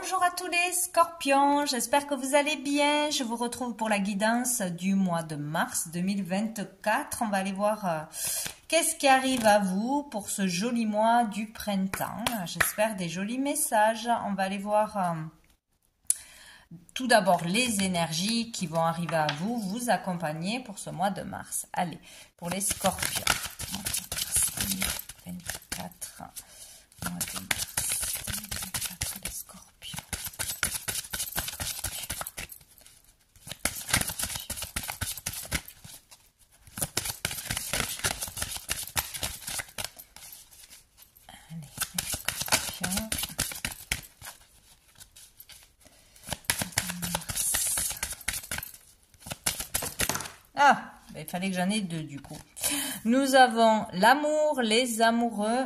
Bonjour à tous les scorpions, j'espère que vous allez bien. Je vous retrouve pour la guidance du mois de mars 2024. On va aller voir qu'est-ce qui arrive à vous pour ce joli mois du printemps. J'espère des jolis messages. On va aller voir tout d'abord les énergies qui vont arriver à vous, vous accompagner pour ce mois de mars. Allez, pour les scorpions. Mars 2024, mois de mars. Ah, il fallait que j'en ai deux du coup. Nous avons l'amour, les amoureux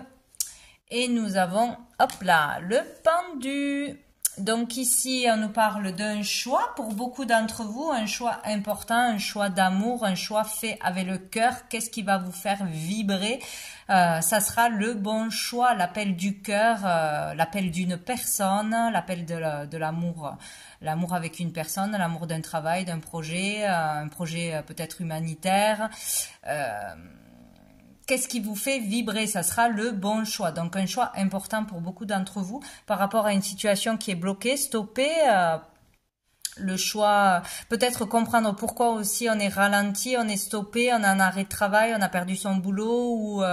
et nous avons, hop là, le pendu. Donc ici, on nous parle d'un choix pour beaucoup d'entre vous, un choix important, un choix d'amour, un choix fait avec le cœur. Qu'est-ce qui va vous faire vibrer? Ça sera le bon choix, l'appel du cœur, l'appel d'une personne, l'appel de l'amour, l'amour avec une personne, l'amour d'un travail, d'un projet, un projet peut-être humanitaire. Qu'est-ce qui vous fait vibrer? Ça sera le bon choix. Donc, un choix important pour beaucoup d'entre vous par rapport à une situation qui est bloquée, stoppée. Le choix, peut-être comprendre pourquoi aussi on est ralenti, on est stoppé, on a un arrêt de travail, on a perdu son boulot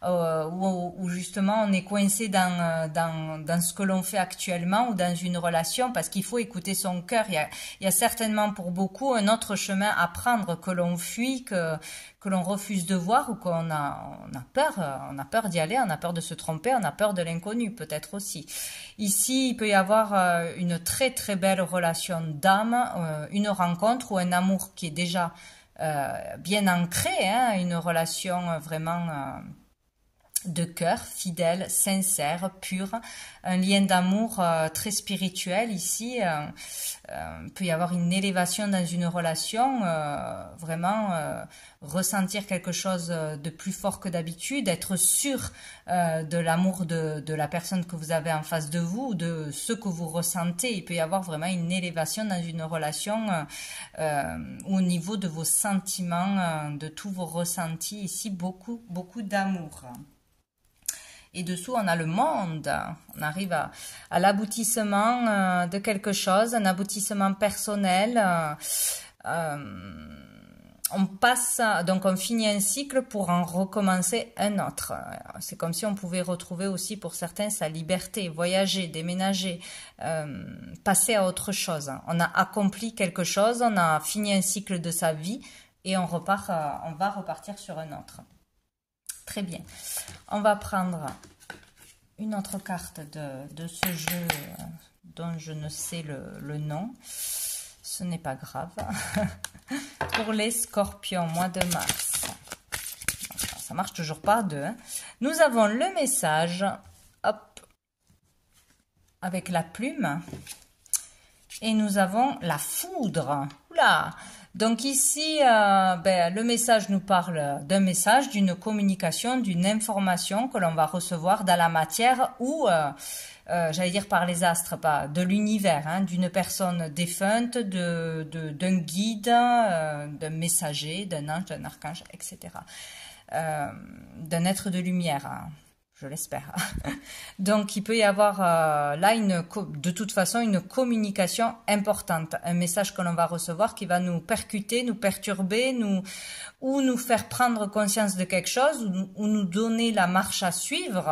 ou justement on est coincé dans ce que l'on fait actuellement ou dans une relation parce qu'il faut écouter son cœur. Il y a certainement pour beaucoup un autre chemin à prendre que l'on fuit, que l'on refuse de voir ou qu'on on a peur d'y aller, on a peur de se tromper, on a peur de l'inconnu peut-être aussi. Ici, il peut y avoir une très très belle relation d'âme, une rencontre ou un amour qui est déjà bien ancré, hein, une relation vraiment de cœur, fidèle, sincère, pur, un lien d'amour très spirituel ici. Peut y avoir une élévation dans une relation, vraiment ressentir quelque chose de plus fort que d'habitude, être sûr de l'amour de la personne que vous avez en face de vous, de ce que vous ressentez. Il peut y avoir vraiment une élévation dans une relation au niveau de vos sentiments, de tous vos ressentis. Ici, beaucoup, beaucoup d'amour. Et dessous, on a le monde. On arrive à l'aboutissement de quelque chose, un aboutissement personnel. On passe, donc on finit un cycle pour en recommencer un autre. C'est comme si on pouvait retrouver aussi pour certains sa liberté, voyager, déménager, passer à autre chose. On a accompli quelque chose, on a fini un cycle de sa vie et on va repartir sur un autre. Très bien. On va prendre une autre carte de ce jeu dont je ne sais le nom. Ce n'est pas grave. Pour les scorpions, mois de mars. Ça marche toujours pas deux. Hein. Nous avons le message, hop, avec la plume. Et nous avons la foudre. Oula! Donc ici, le message nous parle d'un message, d'une communication, d'une information que l'on va recevoir dans la matière ou, j'allais dire par les astres, pas de l'univers, hein, d'une personne défunte, d'un guide, d'un messager, d'un ange, d'un archange, etc. D'un être de lumière. Hein. Je l'espère. Donc, il peut y avoir là, de toute façon, une communication importante. Un message que l'on va recevoir qui va nous percuter, nous perturber, ou nous faire prendre conscience de quelque chose, ou nous donner la marche à suivre,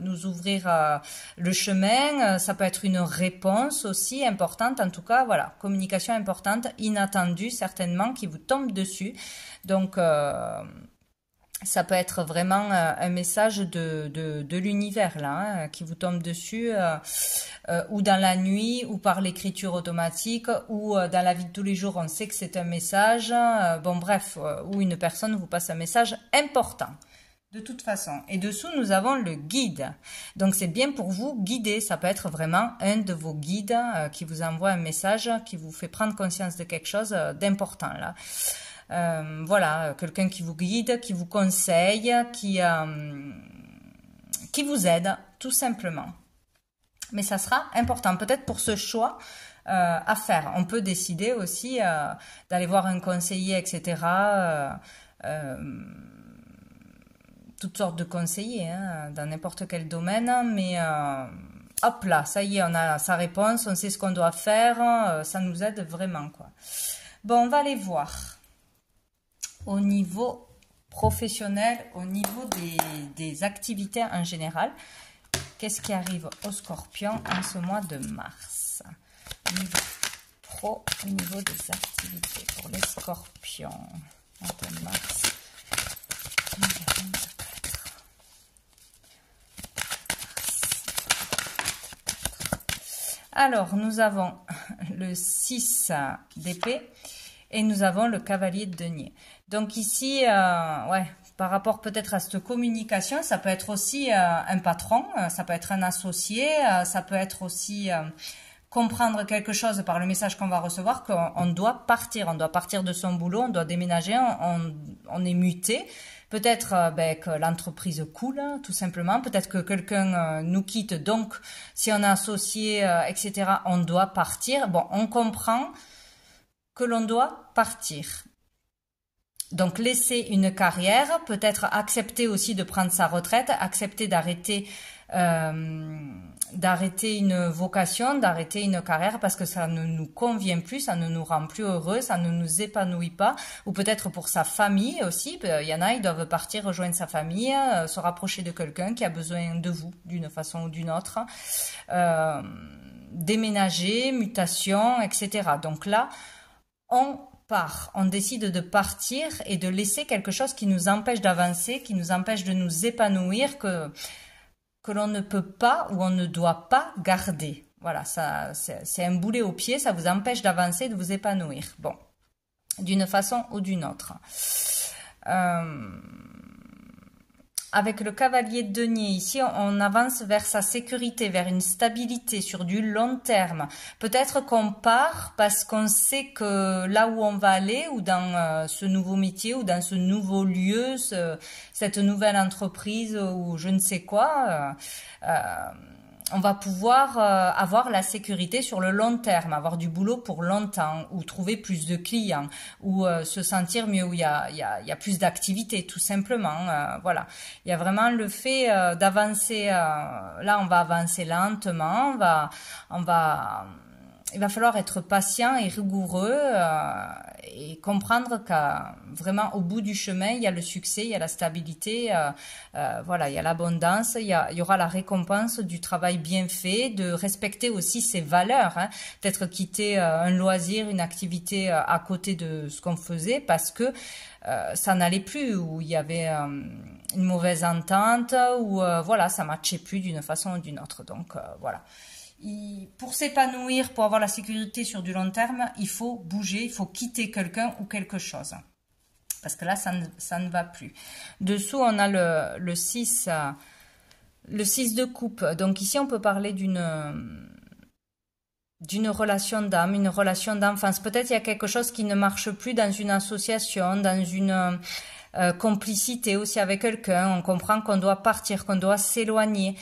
nous ouvrir le chemin. Ça peut être une réponse aussi importante. En tout cas, voilà, communication importante, inattendue certainement, qui vous tombe dessus. Donc, ça peut être vraiment un message de l'univers là, hein, qui vous tombe dessus, ou dans la nuit, ou par l'écriture automatique, ou dans la vie de tous les jours, on sait que c'est un message, bon bref, où une personne vous passe un message important. De toute façon. Et dessous, nous avons le guide. Donc, c'est bien pour vous guider. Ça peut être vraiment un de vos guides qui vous envoie un message, qui vous fait prendre conscience de quelque chose d'important là. Voilà, quelqu'un qui vous guide, qui vous conseille, qui vous aide, tout simplement. Mais ça sera important, peut-être pour ce choix à faire. On peut décider aussi d'aller voir un conseiller, etc. Toutes sortes de conseillers, hein, dans n'importe quel domaine, mais hop là, ça y est, on a sa réponse, on sait ce qu'on doit faire, ça nous aide vraiment, quoi. Bon, on va aller voir au niveau professionnel, au niveau des activités en général. Qu'est-ce qui arrive au Scorpion en ce mois de mars? Niveau pro, au niveau des activités pour les Scorpions. Mois de mars 2024. Alors, nous avons le 6 d'épée et nous avons le cavalier de denier. Donc ici, ouais, par rapport peut-être à cette communication, ça peut être aussi un patron, ça peut être un associé, ça peut être aussi comprendre quelque chose par le message qu'on va recevoir, qu'on doit partir de son boulot, on doit déménager, on est muté. Peut-être que l'entreprise coule, tout simplement. Peut-être que quelqu'un nous quitte, donc si on est associé, etc., on doit partir. Bon, on comprend que l'on doit partir. Donc laisser une carrière, peut-être accepter aussi de prendre sa retraite, accepter d'arrêter une vocation, d'arrêter une carrière parce que ça ne nous convient plus, ça ne nous rend plus heureux, ça ne nous épanouit pas, ou peut-être pour sa famille aussi. Il y en a, ils doivent partir rejoindre sa famille, se rapprocher de quelqu'un qui a besoin de vous d'une façon ou d'une autre, déménager, mutation, etc. Donc là, on part, on décide de partir et de laisser quelque chose qui nous empêche d'avancer, qui nous empêche de nous épanouir, que l'on ne peut pas ou on ne doit pas garder. Voilà, ça, c'est un boulet au pied, ça vous empêche d'avancer, de vous épanouir. Bon, d'une façon ou d'une autre. Avec le cavalier de denier, ici, on avance vers sa sécurité, vers une stabilité sur du long terme. Peut-être qu'on part parce qu'on sait que là où on va aller, ou dans ce nouveau métier, ou dans ce nouveau lieu, cette nouvelle entreprise, ou je ne sais quoi, on va pouvoir avoir la sécurité sur le long terme, avoir du boulot pour longtemps, ou trouver plus de clients, ou se sentir mieux, où il y a plus d'activité, tout simplement. Voilà, il y a vraiment le fait d'avancer. Là, on va avancer lentement, il va falloir être patient et rigoureux et comprendre qu'à vraiment au bout du chemin, il y a le succès, il y a la stabilité, voilà, il y a l'abondance, il y aura la récompense du travail bien fait, de respecter aussi ses valeurs, hein, peut-être quitter un loisir, une activité à côté de ce qu'on faisait parce que ça n'allait plus, ou il y avait une mauvaise entente, ou voilà, ça matchait plus d'une façon ou d'une autre. Donc voilà. Pour s'épanouir, pour avoir la sécurité sur du long terme, il faut bouger, il faut quitter quelqu'un ou quelque chose. Parce que là, ça ne va plus. Dessous, on a le 6 de coupe. Donc ici, on peut parler d'une relation d'âme, une relation d'enfance. Peut-être il y a quelque chose qui ne marche plus dans une association, dans une complicité aussi avec quelqu'un. On comprend qu'on doit partir, qu'on doit s'éloigner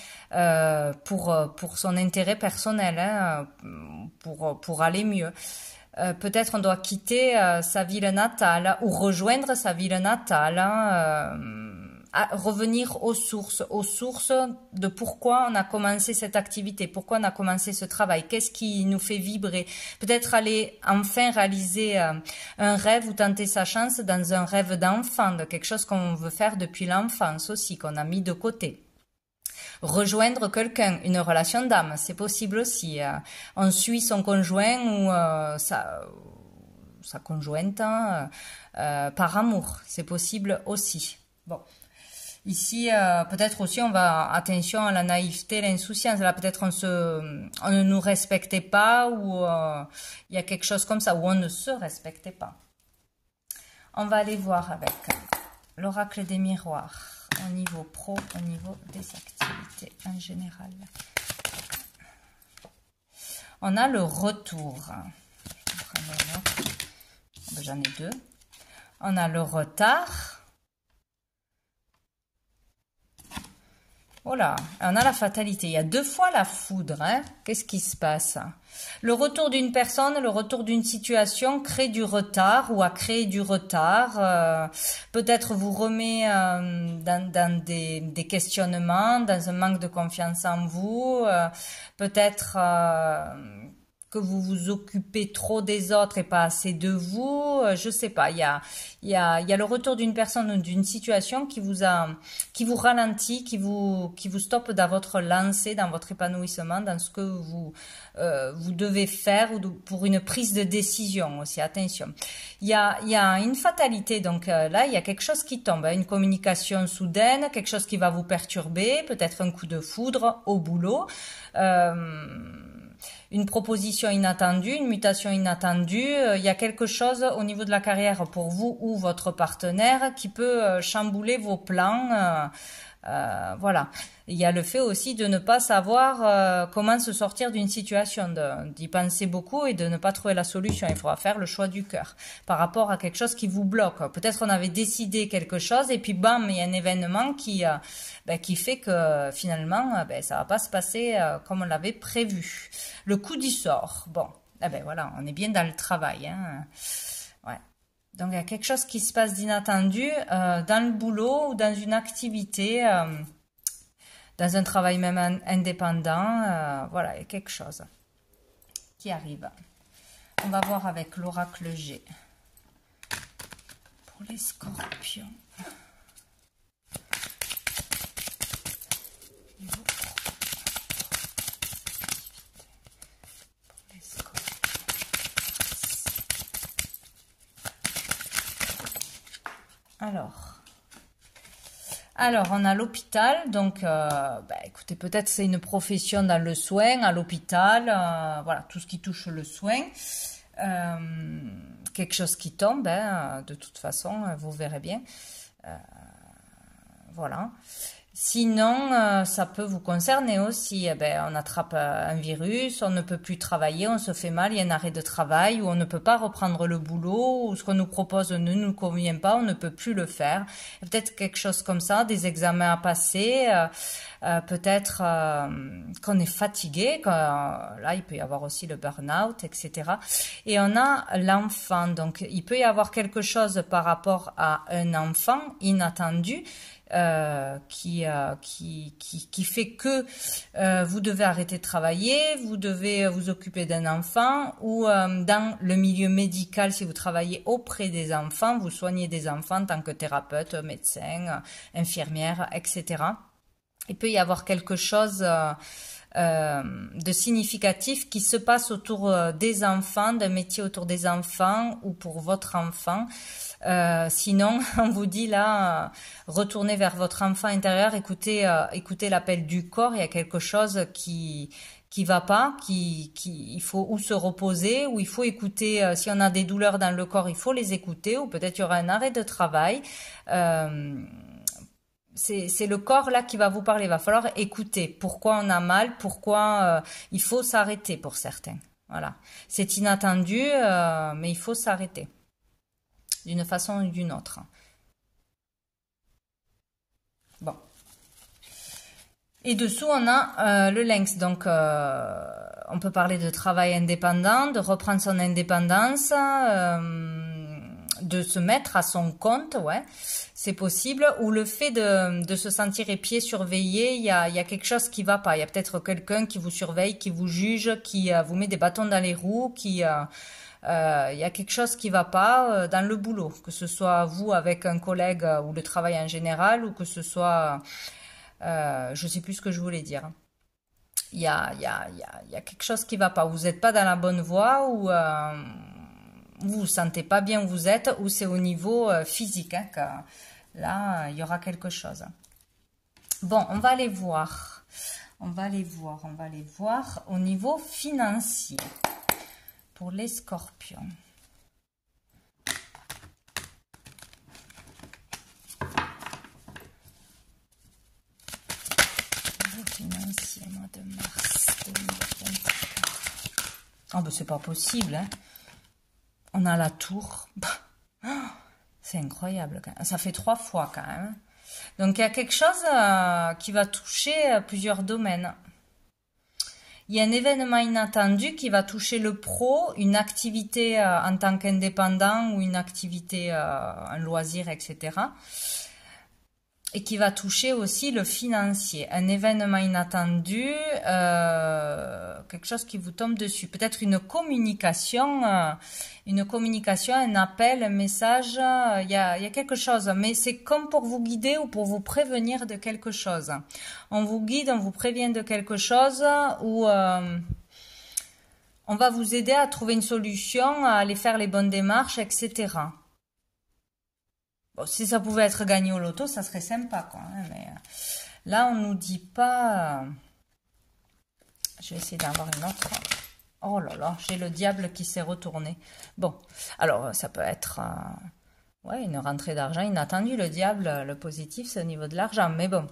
pour son intérêt personnel, hein, pour aller mieux. Peut-être on doit quitter sa ville natale ou rejoindre sa ville natale, hein, revenir aux sources de pourquoi on a commencé cette activité, pourquoi on a commencé ce travail, qu'est-ce qui nous fait vibrer. Peut-être aller enfin réaliser un rêve ou tenter sa chance dans un rêve d'enfant, de quelque chose qu'on veut faire depuis l'enfance aussi, qu'on a mis de côté. Rejoindre quelqu'un, une relation d'âme, c'est possible aussi. On suit son conjoint ou sa conjointe par amour, c'est possible aussi. Bon. Ici, peut-être aussi, attention à la naïveté, l'insouciance. Là, peut-être on ne nous respectait pas, ou il y a quelque chose comme ça, où on ne se respectait pas. On va aller voir avec l'oracle des miroirs, au niveau pro, au niveau des activités en général. On a le retour. J'en ai deux. On a le retard. Voilà, on a la fatalité. Il y a 2 fois la foudre. Hein. Qu'est-ce qui se passe? Le retour d'une personne, le retour d'une situation crée du retard ou a créé du retard. Peut-être vous remet dans des questionnements, dans un manque de confiance en vous. Peut-être que vous vous occupez trop des autres et pas assez de vous. Je sais pas. Il y a le retour d'une personne ou d'une situation qui vous ralentit, qui vous stoppe dans votre lancée, dans votre épanouissement, dans ce que vous devez faire ou pour une prise de décision aussi. Attention. Il y a une fatalité. Donc là, il y a quelque chose qui tombe. Une communication soudaine, quelque chose qui va vous perturber, peut-être un coup de foudre au boulot. Une proposition inattendue, une mutation inattendue, il y a quelque chose au niveau de la carrière pour vous ou votre partenaire qui peut chambouler vos plans. Voilà. Il y a le fait aussi de ne pas savoir comment se sortir d'une situation, d'y penser beaucoup et de ne pas trouver la solution. Il faudra faire le choix du cœur par rapport à quelque chose qui vous bloque. Peut-être on avait décidé quelque chose et puis bam, il y a un événement qui fait que finalement, ça va pas se passer comme on l'avait prévu. Le coup du sort. Bon, voilà, on est bien dans le travail. Hein. Ouais. Donc il y a quelque chose qui se passe d'inattendu dans le boulot ou dans une activité, dans un travail même indépendant. Voilà, il y a quelque chose qui arrive. On va voir avec l'oracle G. Pour les scorpions. Alors, on a l'hôpital, donc, écoutez, peut-être c'est une profession dans le soin, à l'hôpital, voilà, tout ce qui touche le soin, quelque chose qui tombe, hein, de toute façon, vous verrez bien, voilà. Sinon, ça peut vous concerner aussi. On attrape un virus, on ne peut plus travailler, on se fait mal, il y a un arrêt de travail, ou on ne peut pas reprendre le boulot, ou ce qu'on nous propose ne nous convient pas, on ne peut plus le faire. Peut-être quelque chose comme ça, des examens à passer, peut-être qu'on est fatigué, là il peut y avoir aussi le burn-out, etc. Et on a l'enfant, donc il peut y avoir quelque chose par rapport à un enfant inattendu, qui fait que vous devez arrêter de travailler, vous devez vous occuper d'un enfant, ou dans le milieu médical, si vous travaillez auprès des enfants, vous soignez des enfants en tant que thérapeute, médecin, infirmière, etc. Il peut y avoir quelque chose de significatif qui se passe autour des enfants, d'un métier autour des enfants ou pour votre enfant. Sinon, on vous dit là, retournez vers votre enfant intérieur, écoutez l'appel du corps. Il y a quelque chose qui va pas, il faut ou se reposer, ou il faut écouter. Si on a des douleurs dans le corps, il faut les écouter, ou peut-être il y aura un arrêt de travail. C'est le corps là qui va vous parler. Il va falloir écouter. Pourquoi on a mal, pourquoi il faut s'arrêter pour certains. Voilà. C'est inattendu, mais il faut s'arrêter d'une façon ou d'une autre. Bon. Et dessous, on a le lynx. Donc, on peut parler de travail indépendant, de reprendre son indépendance, de se mettre à son compte, ouais, c'est possible. Ou le fait de se sentir épié, surveillé, il y a quelque chose qui va pas. Il y a peut-être quelqu'un qui vous surveille, qui vous juge, qui vous met des bâtons dans les roues, il y a quelque chose qui va pas dans le boulot, que ce soit vous avec un collègue ou le travail en général, ou que ce soit, je sais plus ce que je voulais dire. Il y a quelque chose qui va pas. Vous n'êtes pas dans la bonne voie, ou vous vous sentez pas bien où vous êtes, ou c'est au niveau physique, hein, que là il y aura quelque chose. Bon, on va aller voir. On va aller voir au niveau financier. Pour les scorpions. Niveau financier, mois de mars 2024. Oh, ben c'est pas possible, hein. On a la tour. C'est incroyable, quand même. Ça fait 3 fois, quand même. Donc il y a quelque chose qui va toucher plusieurs domaines. Il y a un événement inattendu qui va toucher le pro, une activité en tant qu'indépendant ou une activité, un loisir, etc. Et qui va toucher aussi le financier. Un événement inattendu, quelque chose qui vous tombe dessus. Peut-être une communication, un appel, un message, il y a quelque chose. Mais c'est comme pour vous guider ou pour vous prévenir de quelque chose. On vous guide, on vous prévient de quelque chose ou on va vous aider à trouver une solution, à aller faire les bonnes démarches, etc. Bon, si ça pouvait être gagné au loto, ça serait sympa, quoi. Hein, mais là, on nous dit pas. Je vais essayer d'avoir une autre. Oh là là, j'ai le diable qui s'est retourné. Bon, alors ça peut être ouais, une rentrée d'argent inattendue. Le diable, le positif, c'est au niveau de l'argent. Mais bon.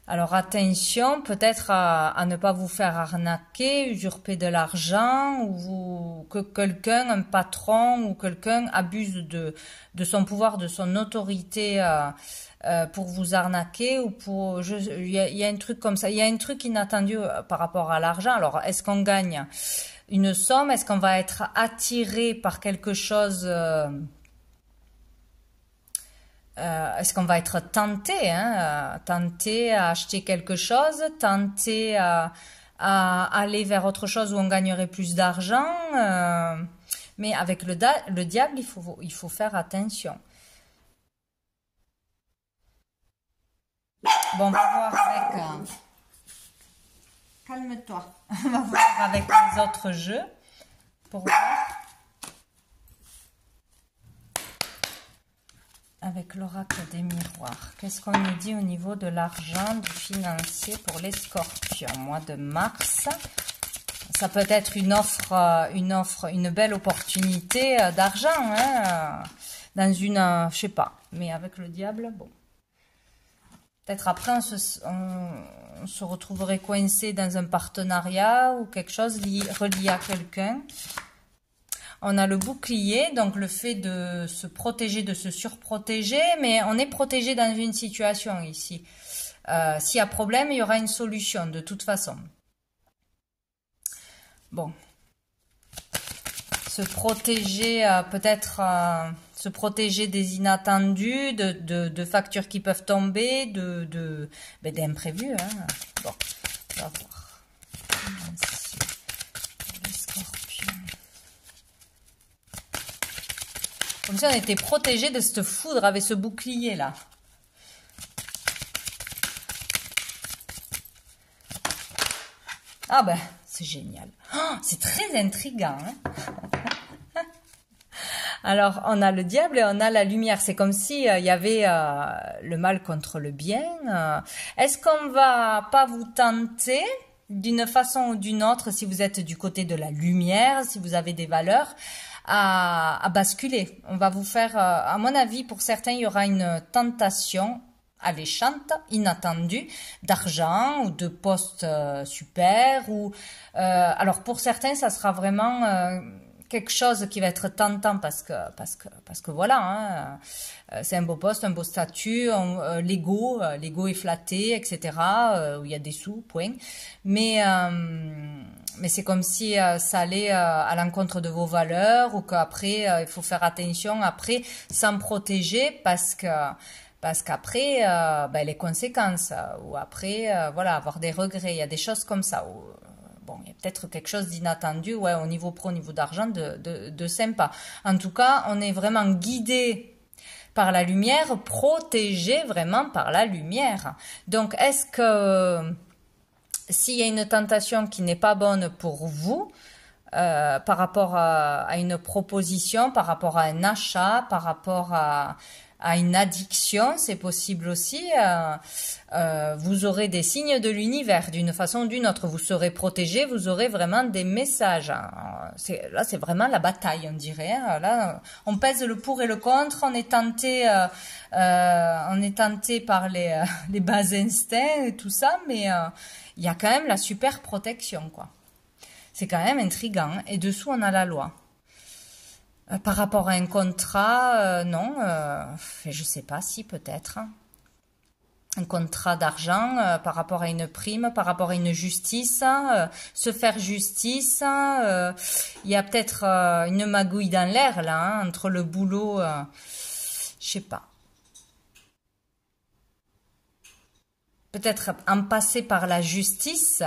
Alors attention, peut-être à ne pas vous faire arnaquer, usurper de l'argent, ou que quelqu'un, un patron ou quelqu'un abuse de son pouvoir, de son autorité pour vous arnaquer ou pour... Il y a un truc comme ça, il y a un truc inattendu par rapport à l'argent. Alors est-ce qu'on gagne une somme? Est-ce qu'on va être attiré par quelque chose est-ce qu'on va être tenté, hein, tenté à acheter quelque chose, tenté à aller vers autre chose où on gagnerait plus d'argent, mais avec le diable, il faut faire attention. Bon, on va voir avec... calme-toi. On va voir avec les autres jeux pour voir. Avec l'oracle des miroirs. Qu'est-ce qu'on nous dit au niveau de l'argent, du financier pour les scorpions? Mois de mars. Ça peut être une offre, une belle opportunité d'argent, hein, dans une, je sais pas, mais avec le diable, bon. Peut-être après, on se retrouverait coincé dans un partenariat ou quelque chose relié à quelqu'un. On a le bouclier, donc le fait de se protéger, de se surprotéger, mais on est protégé dans une situation ici. S'il y a problème, il y aura une solution de toute façon. Bon. Se protéger, peut-être se protéger des inattendus, de factures qui peuvent tomber, d'imprévus. Hein. Bon, on va voir. Comme si on était protégé de cette foudre avec ce bouclier là. Ah ben, c'est génial. Oh, c'est très intriguant. Hein. Alors, on a le diable et on a la lumière. C'est comme si il y avait le mal contre le bien. Est-ce qu'on va pas vous tenter d'une façon ou d'une autre, si vous êtes du côté de la lumière, si vous avez des valeurs, à basculer? On va vous faire, à mon avis, pour certains, il y aura une tentation alléchante, inattendue, d'argent ou de postes super. Alors pour certains, ça sera vraiment quelque chose qui va être tentant parce que voilà, hein, c'est un beau poste, un beau statut, l'ego est flatté, etc. Où il y a des sous, point. Mais c'est comme si ça allait à l'encontre de vos valeurs ou qu'après il faut faire attention après s'en protéger parce qu'après les conséquences ou après voilà, avoir des regrets, il y a des choses comme ça. Bon, il y a peut-être quelque chose d'inattendu, ouais, au niveau pro, au niveau d'argent, de sympa. En tout cas, on est vraiment guidé par la lumière, protégé vraiment par la lumière. Donc, est-ce que s'il y a une tentation qui n'est pas bonne pour vous, par rapport à une proposition, par rapport à un achat, par rapport à une addiction, c'est possible aussi, vous aurez des signes de l'univers d'une façon ou d'une autre, vous serez protégé, vous aurez vraiment des messages. Là, c'est vraiment la bataille, on dirait. Hein. Là, on pèse le pour et le contre, on est tenté par les bas instincts et tout ça, mais il y a quand même la super protection, quoi. C'est quand même intriguant. Hein. Et dessous, on a la loi. Par rapport à un contrat, non. Je sais pas si peut-être. Hein. Un contrat d'argent par rapport à une prime, par rapport à une justice, se faire justice. Il y a peut-être une magouille dans l'air là, hein, entre le boulot, je sais pas. Peut-être en passer par la justice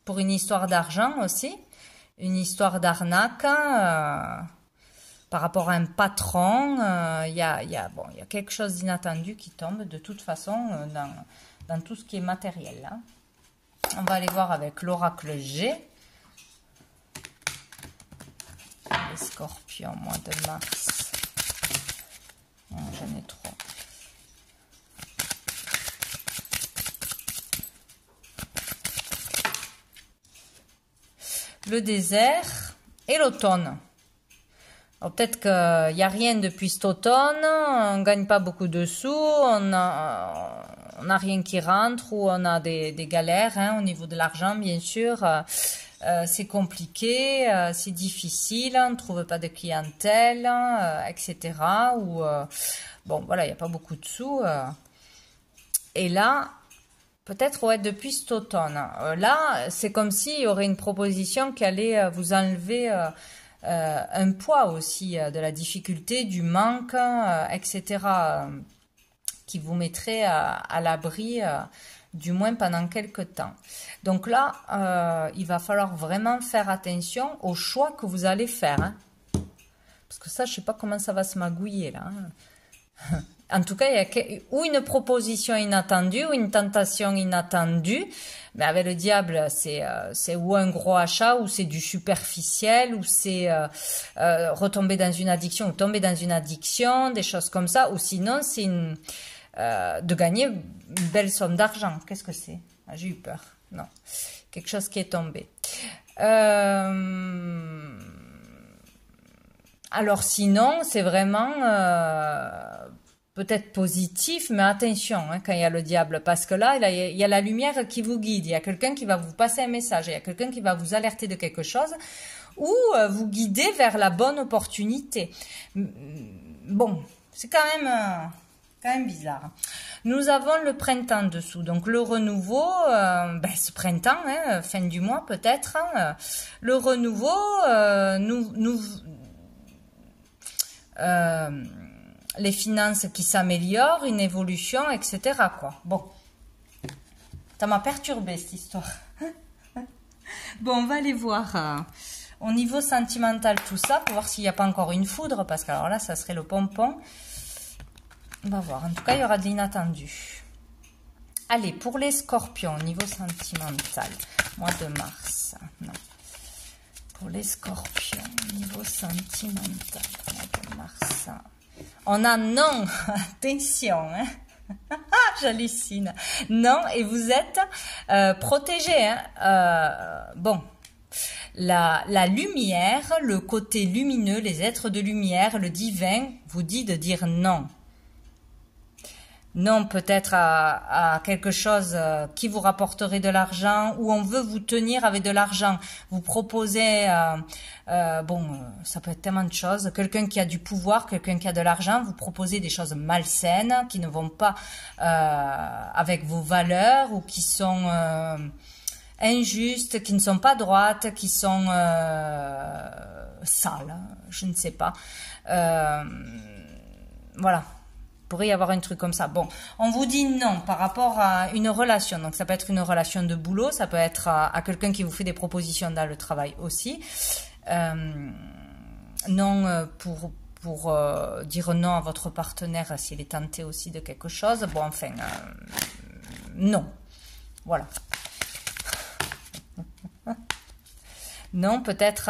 pour une histoire d'argent aussi, une histoire d'arnaque. Par rapport à un patron, il y a quelque chose d'inattendu qui tombe de toute façon dans tout ce qui est matériel. Hein. On va aller voir avec l'oracle G. Les scorpions, mois de mars. Oh, j'en ai trop. Le désert et l'automne. Alors peut-être qu'il n'y a rien depuis cet automne, on ne gagne pas beaucoup de sous, on n'a rien qui rentre ou on a des galères hein, au niveau de l'argent bien sûr. C'est compliqué, c'est difficile, on ne trouve pas de clientèle, etc. Ou, bon voilà, il n'y a pas beaucoup de sous. Et là, peut-être ouais, depuis cet automne, là c'est comme s'il y aurait une proposition qui allait vous enlever... un poids aussi de la difficulté, du manque, etc., qui vous mettrait à l'abri, du moins pendant quelques temps. Donc là, il va falloir vraiment faire attention aux choix que vous allez faire. Hein. Parce que ça, je ne sais pas comment ça va se magouiller là. Hein. En tout cas, il y a ou une proposition inattendue ou une tentation inattendue. Mais avec le diable, c'est ou un gros achat, ou c'est du superficiel, ou c'est retomber dans une addiction, ou tomber dans une addiction, des choses comme ça. Ou sinon, c'est de gagner une belle somme d'argent. Qu'est-ce que c'est? Ah, j'ai eu peur. Non. Quelque chose qui est tombé. Alors sinon, c'est vraiment... peut-être positif, mais attention hein, quand il y a le diable, parce que là, il y a la lumière qui vous guide, il y a quelqu'un qui va vous passer un message, il y a quelqu'un qui va vous alerter de quelque chose, ou vous guider vers la bonne opportunité. Bon, c'est quand même bizarre. Nous avons le printemps dessous, donc le renouveau, ce printemps, hein, fin du mois peut-être, hein, le renouveau, les finances qui s'améliorent, une évolution, etc. quoi. Bon, ça m'a perturbé cette histoire. Bon, on va aller voir au niveau sentimental tout ça, pour voir s'il n'y a pas encore une foudre, parce que alors là, ça serait le pompon. On va voir. En tout cas, il y aura de l'inattendu. Allez, pour les scorpions, au niveau sentimental, mois de mars. Non. Pour les scorpions, au niveau sentimental, mois de mars. On a non, attention, hein. J'hallucine. Non, et vous êtes protégé. Hein. Bon, la lumière, le côté lumineux, les êtres de lumière, le divin vous dit de dire non. Non, peut-être à quelque chose qui vous rapporterait de l'argent, ou on veut vous tenir avec de l'argent. Vous proposez, ça peut être tellement de choses. Quelqu'un qui a du pouvoir, quelqu'un qui a de l'argent, vous proposez des choses malsaines, qui ne vont pas avec vos valeurs, ou qui sont injustes, qui ne sont pas droites, qui sont sales, je ne sais pas. Voilà. Pourrait y avoir un truc comme ça. Bon, on vous dit non par rapport à une relation. Donc, ça peut être une relation de boulot, ça peut être à quelqu'un qui vous fait des propositions dans le travail aussi. Non pour dire non à votre partenaire s'il est tenté aussi de quelque chose. Bon, enfin, non. Voilà. Non, peut-être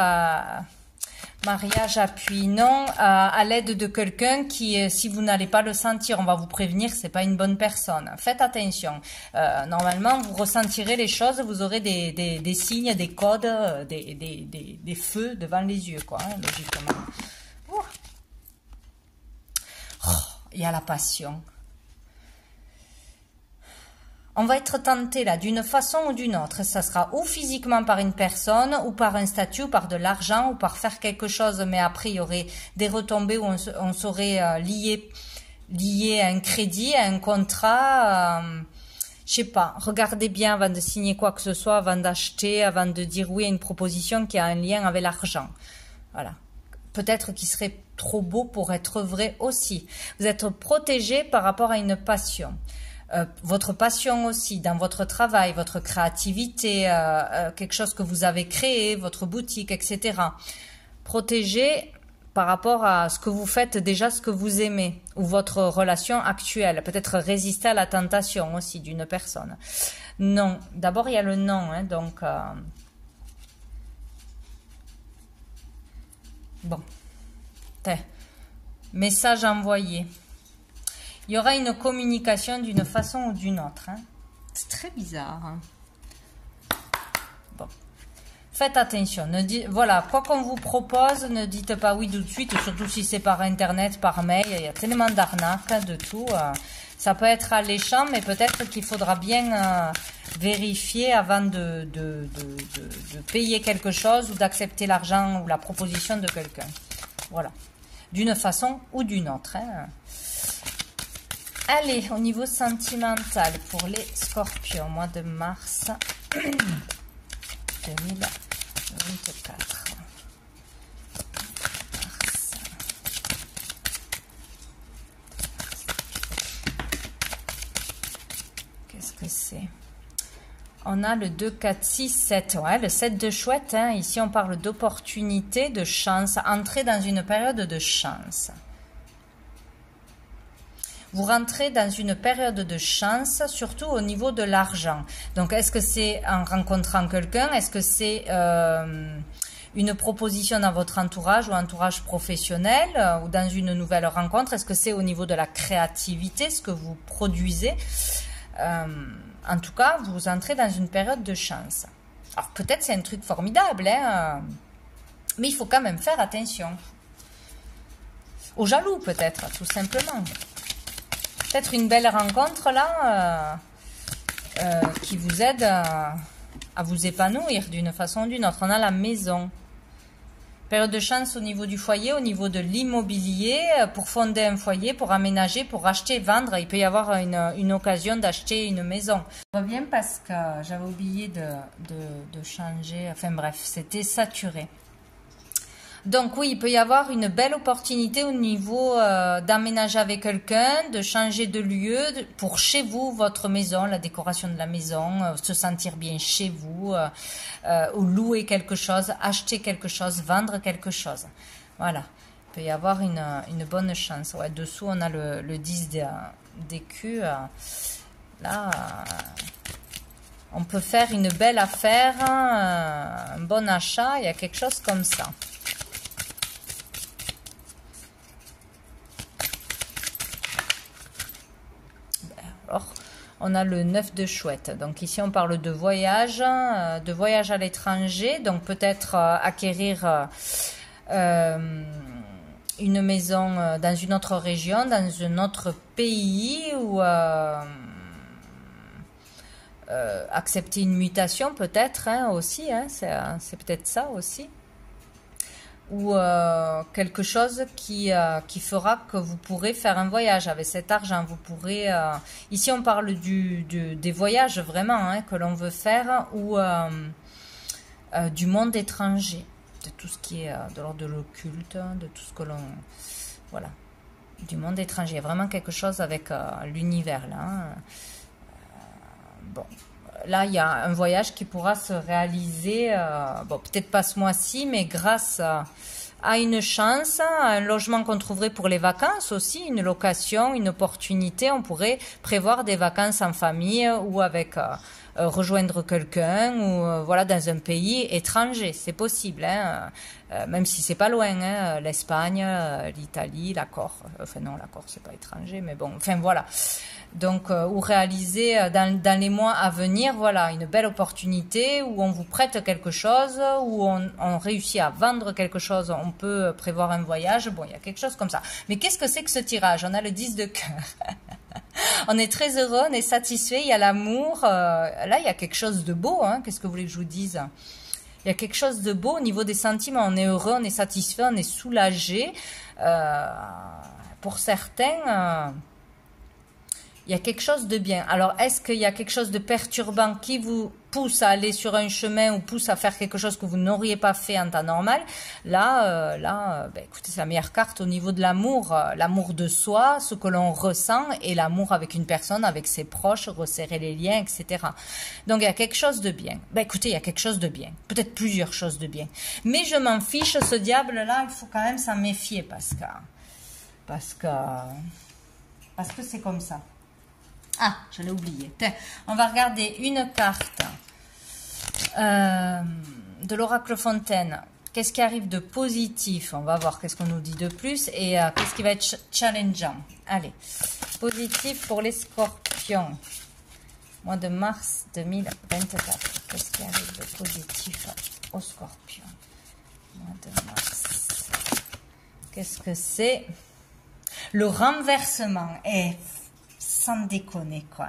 mariage, appui, non, à l'aide de quelqu'un qui, si vous n'allez pas le sentir, on va vous prévenir, c'est pas une bonne personne. Faites attention. Normalement, vous ressentirez les choses, vous aurez des signes, des codes, des feux devant les yeux, quoi, hein, logiquement. Il y a la passion. on va être tenté là d'une façon ou d'une autre. Ça sera ou physiquement par une personne, ou par un statut, ou par de l'argent, ou par faire quelque chose, mais après il y aurait des retombées où on serait lié à un crédit, à un contrat. Je sais pas, regardez bien avant de signer quoi que ce soit, avant d'acheter, avant de dire oui à une proposition qui a un lien avec l'argent. Voilà. Peut-être qu'il serait trop beau pour être vrai aussi. Vous êtes protégé par rapport à une passion. Votre passion aussi, dans votre travail, votre créativité, quelque chose que vous avez créé, votre boutique, etc. Protégé par rapport à ce que vous faites déjà, ce que vous aimez, ou votre relation actuelle. Peut-être résister à la tentation aussi d'une personne. Non, d'abord il y a le non, hein, donc... Bon, message envoyé. Il y aura une communication d'une façon ou d'une autre. Hein. C'est très bizarre. Hein. Bon. Faites attention. Voilà, quoi qu'on vous propose, ne dites pas oui tout de suite, surtout si c'est par Internet, par mail. Il y a tellement d'arnaques, de tout. Ça peut être alléchant, mais peut-être qu'il faudra bien vérifier avant de payer quelque chose ou d'accepter l'argent ou la proposition de quelqu'un. Voilà. D'une façon ou d'une autre. Hein. Allez, au niveau sentimental pour les scorpions, mois de mars 2024. Qu'est-ce que c'est? On a le 2, 4, 6, 7. Ouais, le 7 de chouette. Hein. Ici, on parle d'opportunité, de chance. Entrer dans une période de chance. Vous rentrez dans une période de chance, surtout au niveau de l'argent. Donc, est-ce que c'est en rencontrant quelqu'un? Est-ce que c'est une proposition dans votre entourage ou entourage professionnel ou dans une nouvelle rencontre? Est-ce que c'est au niveau de la créativité, ce que vous produisez? En tout cas, vous entrez dans une période de chance. Alors, peut-être c'est un truc formidable, hein, mais il faut quand même faire attention. Aux jaloux, peut-être, tout simplement. Peut-être une belle rencontre là qui vous aide à vous épanouir d'une façon ou d'une autre. On a la maison. Période de chance au niveau du foyer, au niveau de l'immobilier, pour fonder un foyer, pour aménager, pour acheter, vendre. Il peut y avoir une occasion d'acheter une maison. Je reviens parce que j'avais oublié de changer. Enfin bref, c'était saturé. Donc oui, il peut y avoir une belle opportunité au niveau d'aménager avec quelqu'un, de changer de lieu pour chez vous, votre maison, la décoration de la maison, se sentir bien chez vous, ou louer quelque chose, acheter quelque chose, vendre quelque chose. Voilà, il peut y avoir une bonne chance. Ouais, dessous, on a le 10 d'écus. Là, on peut faire une belle affaire, un bon achat, il y a quelque chose comme ça. Alors, on a le 9 de chouette. Donc ici, on parle de voyage à l'étranger. Donc peut-être acquérir une maison dans une autre région, dans un autre pays ou accepter une mutation peut-être aussi. Hein, c'est peut-être ça aussi. Ou quelque chose qui fera que vous pourrez faire un voyage avec cet argent. Vous pourrez ici on parle des voyages vraiment que l'on veut faire ou du monde étranger, de tout ce qui est de l'ordre de l'occulte, de tout ce que l'on voilà, du monde étranger. Il y a vraiment quelque chose avec l'univers là. Bon. Là, il y a un voyage qui pourra se réaliser, bon, peut-être pas ce mois-ci, mais grâce à une chance, à un logement qu'on trouverait pour les vacances aussi, une location, une opportunité. On pourrait prévoir des vacances en famille ou avec rejoindre quelqu'un ou voilà dans un pays étranger. C'est possible, hein, même si c'est pas loin. Hein, l'Espagne, l'Italie, la Corse. Enfin non, la Corse c'est pas étranger, mais bon. Enfin voilà. Donc, ou réaliser dans les mois à venir, voilà, une belle opportunité où on vous prête quelque chose, où on réussit à vendre quelque chose, on peut prévoir un voyage. Bon, il y a quelque chose comme ça. Mais qu'est-ce que c'est que ce tirage? On a le 10 de cœur. On est très heureux, on est satisfait, il y a l'amour. Là, il y a quelque chose de beau. Hein. Qu'est-ce que vous voulez que je vous dise? Il y a quelque chose de beau au niveau des sentiments. On est heureux, on est satisfait, on est soulagé. Pour certains... il y a quelque chose de bien. Alors, est-ce qu'il y a quelque chose de perturbant qui vous pousse à aller sur un chemin ou pousse à faire quelque chose que vous n'auriez pas fait en temps normal? Là, ben, écoutez, c'est la meilleure carte au niveau de l'amour. L'amour de soi, ce que l'on ressent, et l'amour avec une personne, avec ses proches, resserrer les liens, etc. Donc, il y a quelque chose de bien. Ben, écoutez, il y a quelque chose de bien. Peut-être plusieurs choses de bien. Mais je m'en fiche, ce diable-là, il faut quand même s'en méfier parce que c'est comme ça. Ah, je l'ai oublié. On va regarder une carte de l'oracle Fontaine. Qu'est-ce qui arrive de positif? On va voir qu'est-ce qu'on nous dit de plus. Et qu'est-ce qui va être challengeant? Allez, positif pour les scorpions. Mois de mars 2024. Qu'est-ce qui arrive de positif aux scorpions? Mois de mars. Qu'est-ce que c'est? Le renversement est... sans déconner, quoi.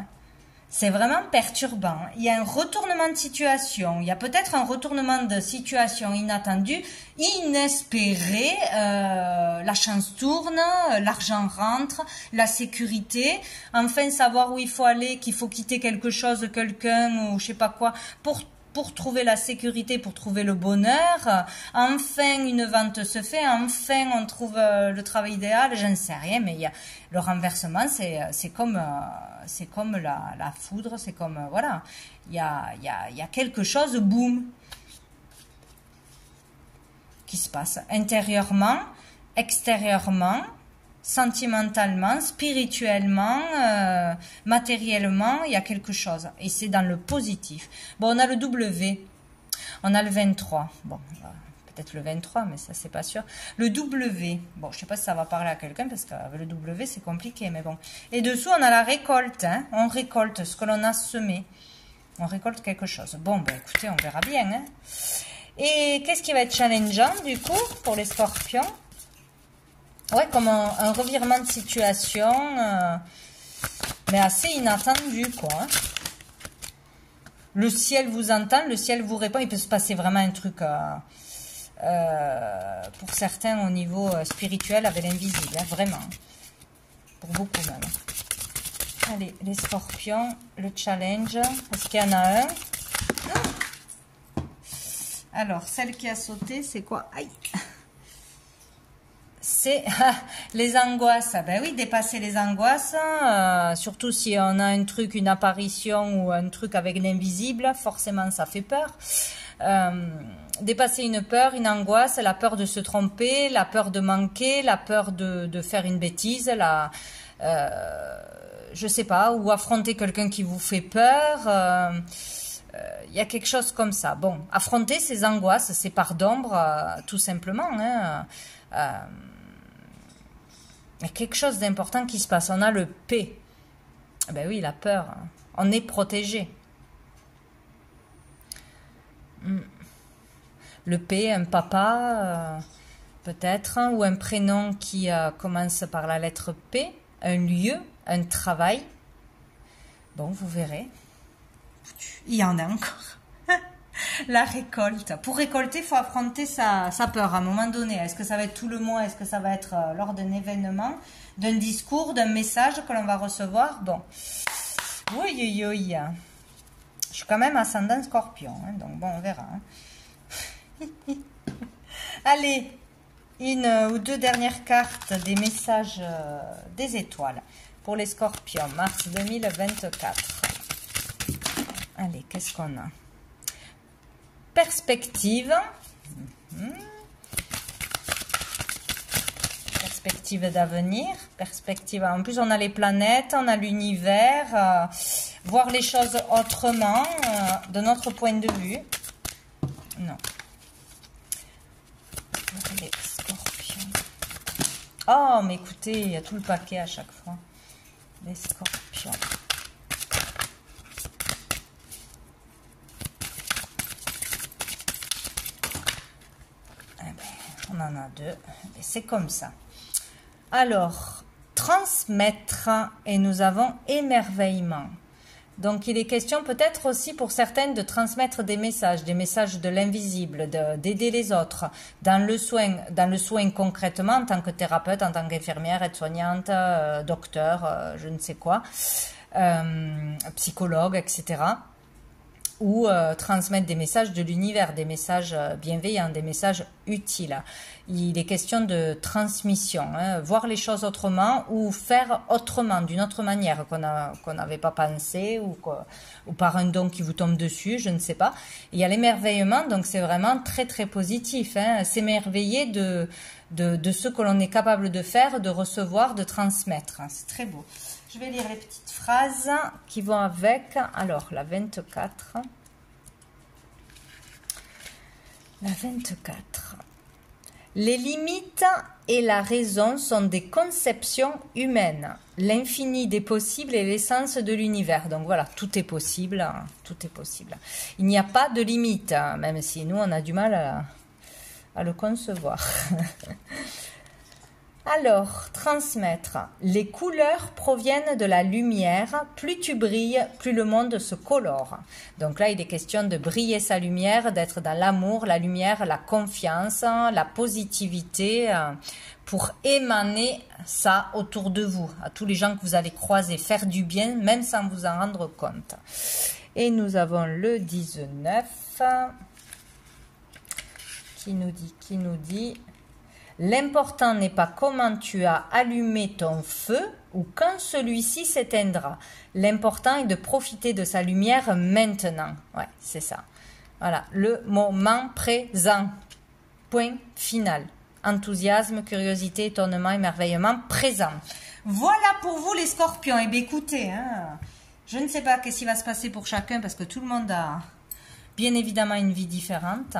C'est vraiment perturbant. Il y a un retournement de situation. Il y a peut-être un retournement de situation inattendu, inespéré. La chance tourne, l'argent rentre, la sécurité. Enfin, savoir où il faut aller, qu'il faut quitter quelque chose, quelqu'un ou je sais pas quoi, pour trouver la sécurité, pour trouver le bonheur. Enfin, une vente se fait. Enfin, on trouve le travail idéal. Je ne sais rien, mais il y a le renversement, c'est comme la foudre. C'est comme voilà, il y a quelque chose, boum, qui se passe intérieurement, extérieurement, sentimentalement, spirituellement, matériellement, il y a quelque chose. Et c'est dans le positif. Bon, on a le W, on a le 23. Bon, peut-être le 23, mais ça, c'est pas sûr. Le W, bon, je sais pas si ça va parler à quelqu'un, parce qu'avec le W, c'est compliqué, mais bon. Et dessous, on a la récolte. Hein. On récolte ce que l'on a semé. On récolte quelque chose. Bon, ben écoutez, on verra bien. Hein. Et qu'est-ce qui va être challengeant, du coup, pour les scorpions? Ouais, comme un revirement de situation, mais assez inattendu, quoi. Hein. Le ciel vous entend, le ciel vous répond. Il peut se passer vraiment un truc, pour certains, au niveau spirituel, avec l'invisible, hein, vraiment. Pour beaucoup, même. Allez, les scorpions, le challenge. Est-ce qu'il y en a un? Alors, celle qui a sauté, c'est quoi? Aïe! C'est les angoisses. Ben oui, dépasser les angoisses, surtout si on a un truc, une apparition ou un truc avec l'invisible, forcément ça fait peur. Dépasser une peur, une angoisse, la peur de se tromper, la peur de manquer, la peur de faire une bêtise, je sais pas, ou affronter quelqu'un qui vous fait peur. Il y a quelque chose comme ça. Bon, affronter ces angoisses, ces parts d'ombre, tout simplement. Hein, il y a quelque chose d'important qui se passe. On a le P. Ben oui, la peur. On est protégé. Le P, un papa, peut-être, ou un prénom qui commence par la lettre P, un lieu, un travail. Bon, vous verrez. Il y en a encore. La récolte. Pour récolter, il faut affronter sa peur à un moment donné. Est-ce que ça va être tout le mois? Est-ce que ça va être lors d'un événement, d'un discours, d'un message que l'on va recevoir? Bon. Oui, oui, oui. Je suis quand même ascendant scorpion. Hein, donc bon, on verra. Hein. Allez, une ou deux dernières cartes des messages des étoiles pour les scorpions, mars 2024. Allez, qu'est-ce qu'on a? Perspective. Perspective d'avenir. Perspective. En plus, on a les planètes, on a l'univers. Voir les choses autrement, de notre point de vue. Non. Les scorpions. Oh, mais écoutez, il y a tout le paquet à chaque fois. Les scorpions. en a deux. Et c'est comme ça. Alors, transmettre, et nous avons émerveillement. Donc, il est question peut-être aussi pour certaines de transmettre des messages de l'invisible, d'aider les autres dans le soin concrètement en tant que thérapeute, en tant qu'infirmière, aide-soignante, docteur, je ne sais quoi, psychologue, etc. Ou transmettre des messages de l'univers, des messages bienveillants, des messages utiles. Il est question de transmission, hein, voir les choses autrement ou faire autrement, d'une autre manière qu'on n'avait pas pensé ou par un don qui vous tombe dessus, je ne sais pas. Il y a l'émerveillement, donc c'est vraiment très très positif, hein, s'émerveiller de ce que l'on est capable de faire, de recevoir, de transmettre. C'est très beau. Je vais lire les petites phrases qui vont avec. Alors, la 24. La 24. Les limites et la raison sont des conceptions humaines. L'infini des possibles est l'essence de l'univers. Donc voilà, tout est possible. Tout est possible. Il n'y a pas de limite, même si nous, on a du mal à le concevoir. Alors, transmettre. Les couleurs proviennent de la lumière. Plus tu brilles, plus le monde se colore. Donc là, il est question de briller sa lumière, d'être dans l'amour, la lumière, la confiance, la positivité, pour émaner ça autour de vous, à tous les gens que vous allez croiser, faire du bien, même sans vous en rendre compte. Et nous avons le 19 qui nous dit... L'important n'est pas comment tu as allumé ton feu ou quand celui-ci s'éteindra. L'important est de profiter de sa lumière maintenant. Ouais, c'est ça. Voilà, le moment présent. Point final. Enthousiasme, curiosité, étonnement, émerveillement, présent. Voilà pour vous les scorpions. Eh bien écoutez, hein, je ne sais pas qu'est-ce qui va se passer pour chacun parce que tout le monde a bien évidemment une vie différente.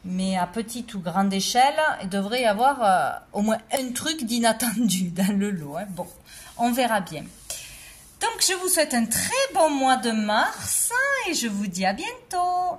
Mais à petite ou grande échelle, il devrait y avoir au moins un truc d'inattendu dans le lot. Hein. Bon, on verra bien. Donc, je vous souhaite un très bon mois de mars et je vous dis à bientôt.